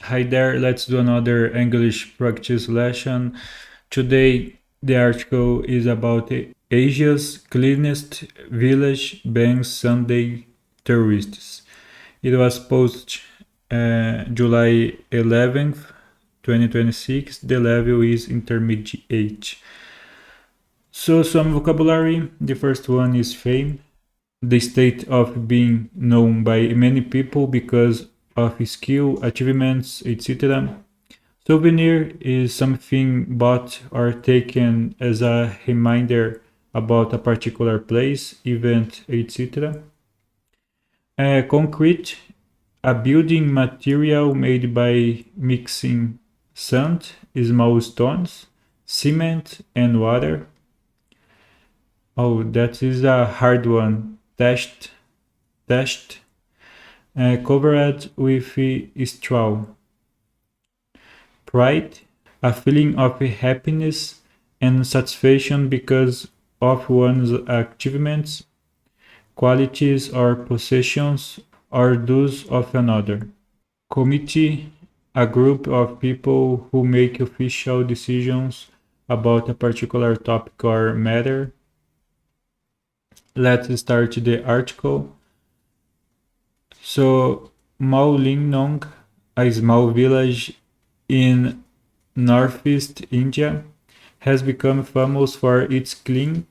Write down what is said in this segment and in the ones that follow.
Hi there, let's do another English practice lesson. Today, the article is about Asia's cleanest village bans Sunday tourists. It was posted July 11th, 2026. The level is intermediate. So, some vocabulary. The first one is fame, the state of being known by many people because of skill, achievements, etc. Souvenir is something bought or taken as a reminder about a particular place, event, etc. Concrete, a building material made by mixing sand, small stones, cement, and water. Oh, that is a hard one. Test, covered with straw. Pride, a feeling of happiness and satisfaction because of one's achievements, qualities, or possessions, or those of another. Committee, a group of people who make official decisions about a particular topic or matter. Let's start the article. So, Maulingnong, a small village in northeast India, has become famous for its clean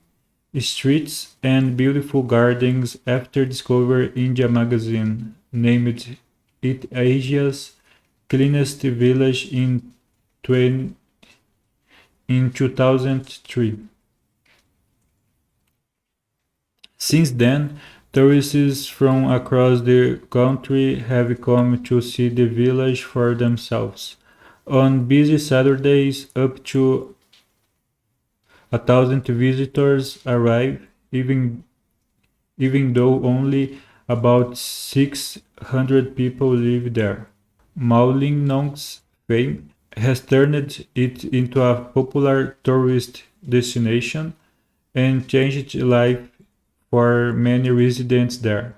streets and beautiful gardens after Discover India magazine named it Asia's cleanest village in 2003. Since then, tourists from across the country have come to see the village for themselves. On busy Saturdays, up to 1,000 visitors arrive, even though only about 600 people live there. Mawlynnong's fame has turned it into a popular tourist destination and changed life for many residents there.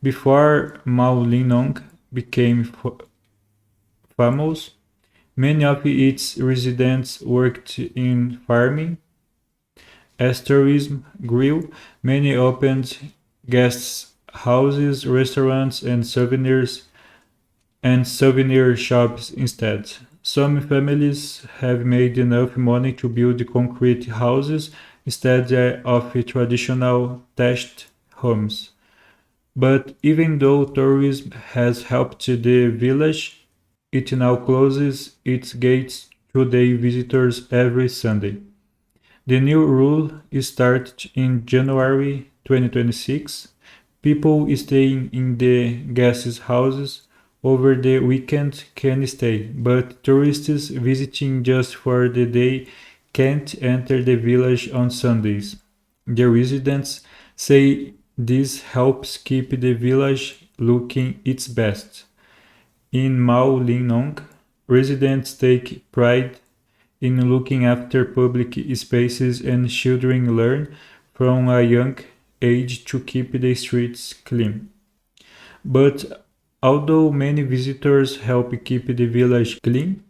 Before Mawlynnong became famous, many of its residents worked in farming. As tourism grew, many opened guest houses, restaurants, and souvenir shops instead. Some families have made enough money to build concrete houses instead of traditional thatched homes. But even though tourism has helped the village, it now closes its gates to day visitors every Sunday. The new rule started in January 2026. People staying in the guest houses over the weekend can stay, but tourists visiting just for the day can't enter the village on Sundays. The residents say this helps keep the village looking its best. In Mawlynnong, residents take pride in looking after public spaces, and children learn from a young age to keep the streets clean. But although many visitors help keep the village clean,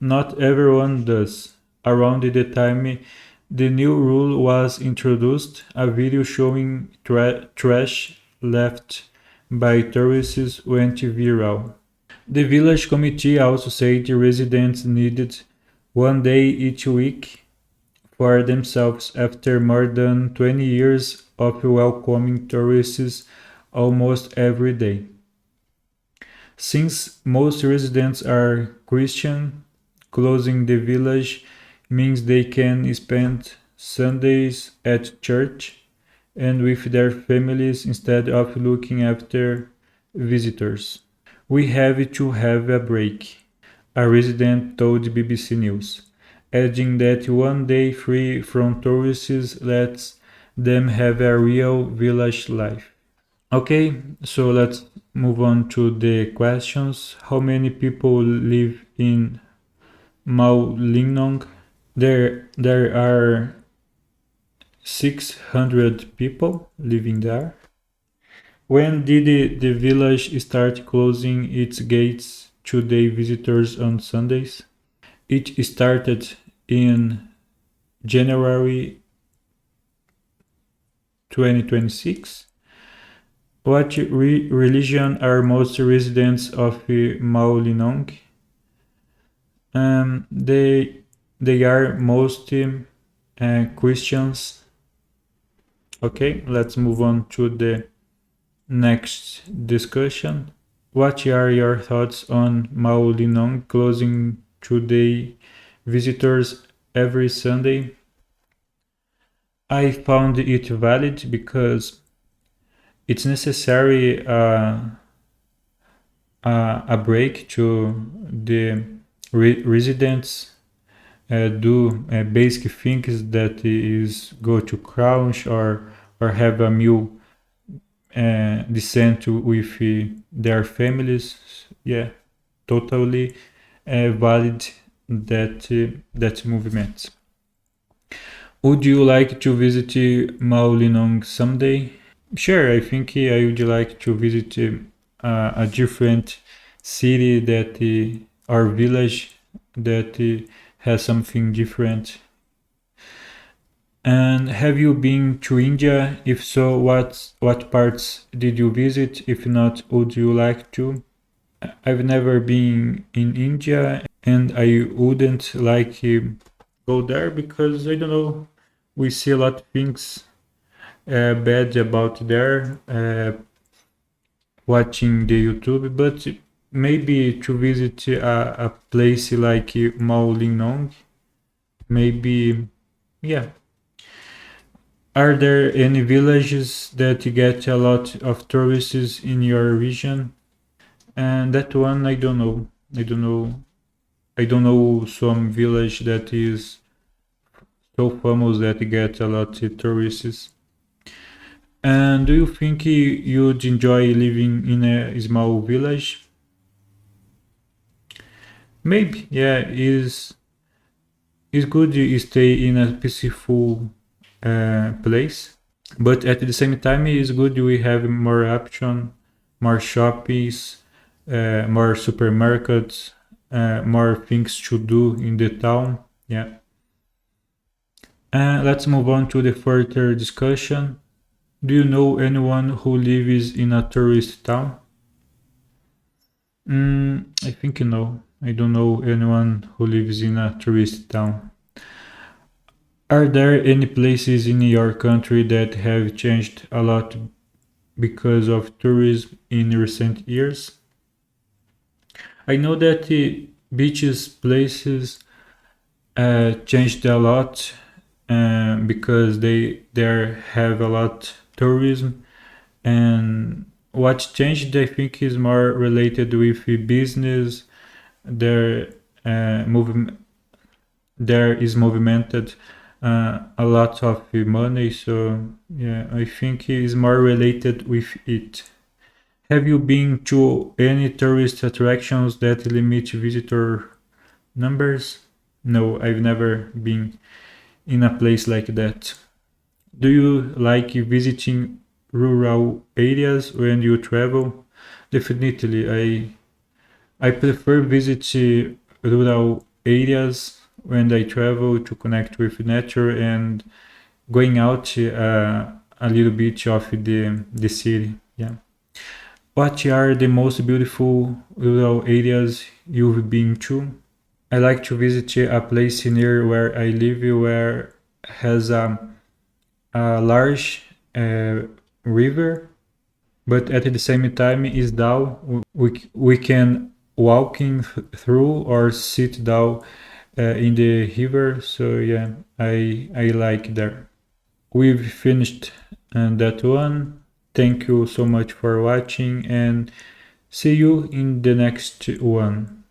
not everyone does. Around the time the new rule was introduced, a video showing trash left by tourists went viral. The village committee also said the residents needed one day each week for themselves after more than 20 years of welcoming tourists almost every day. Since most residents are Christian, closing the village means they can spend Sundays at church and with their families instead of looking after visitors. We have to have a break, a resident told BBC News, adding that one day free from tourists lets them have a real village life. Okay, so let's move on to the questions. How many people live in Mawlynnong? There are 600 people living there. When did the village start closing its gates to day visitors on Sundays? It started in January 2026. What religion are most residents of Maolinong? They are mostly Christians. Okay, let's move on to the next discussion. What are your thoughts on Maolinong closing today visitors every Sunday? I found it valid because it's necessary a break to the residents do basic things that is go to crunch or have a meal descent with their families. Yeah, totally valid that movement. Would you like to visit Maolinong someday? Sure, I think I would like to visit a different city that or village that has something different. And have you been to India? If so, what parts did you visit? If not, would you like to? I've never been in India and I wouldn't like go there because I don't know. We see a lot of things bad about there watching the YouTube, but maybe to visit a place like Maolinong, maybe, yeah. Are there any villages that get a lot of tourists in your region? And that one, I don't know. I don't know. I don't know some village that is so famous that get a lot of tourists. And do you think you'd enjoy living in a small village? Maybe, yeah. Is good you stay in a peaceful place, but at the same time, it's good we have more option, more shoppings, more supermarkets, more things to do in the town. Yeah. Let's move on to the further discussion. Do you know anyone who lives in a tourist town? I think no. I don't know anyone who lives in a tourist town. Are there any places in your country that have changed a lot because of tourism in recent years? I know that the beaches places changed a lot because they there have a lot tourism, and what changed I think is more related with the business. Their movement there is movimented a lot of money, so yeah, I think it is more related with it. Have you been to any tourist attractions that limit visitor numbers? No, I've never been in a place like that. Do you like visiting rural areas when you travel? Definitely, I prefer visit rural areas when I travel to connect with nature and going out a little bit of the city. Yeah. What are the most beautiful rural areas you've been to? I like to visit a place near where I live where has a large river, but at the same time is down. We can walking through or sit down in the river. So yeah, I like there. We've finished that one. Thank you so much for watching and see you in the next one.